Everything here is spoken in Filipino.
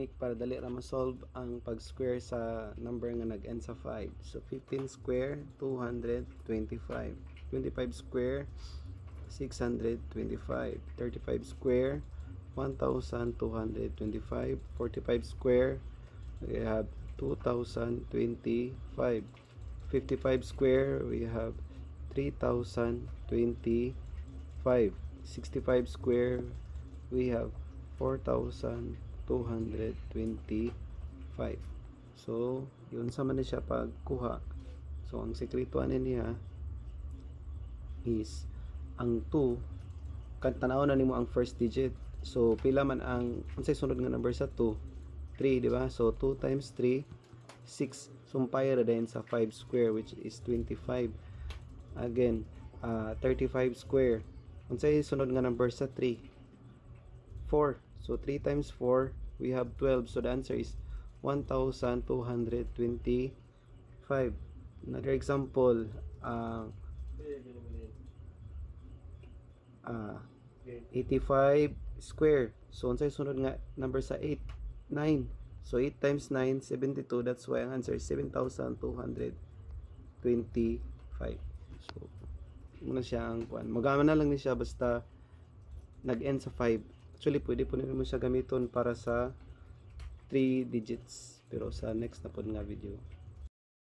technique para dali ra ma-solve ang pag-square sa number nga nag-end sa 5. So 15 square 225, 25 square 625, 35 square 1225, 45 square we have 2025, 55 square we have 3025, 65 square we have 4,225. So, yun sa man siya pagkuha. So, ang sekreto ani niya is ang 2 tanaw na nimo ang first digit. So, pila man ang unsay sunod nga number sa 2? 3, di ba? So, 2 times 3 6. Sumpay ra din sa 5 square which is 25. Again, 35 square. Unsay sunod nga number sa 3? 4. So 3 times 4 we have 12. So the answer is 1225. Another example, 85 square. So unsay sunod nga number sa 8? 9. So 8 times 9 72. That's why ang answer is 7225. So muna siya ang kuan. Magama na lang ni siya basta nag-end sa 5. Actually, pwede po nila mo siya gamiton para sa 3 digits. Pero sa next na po nga video.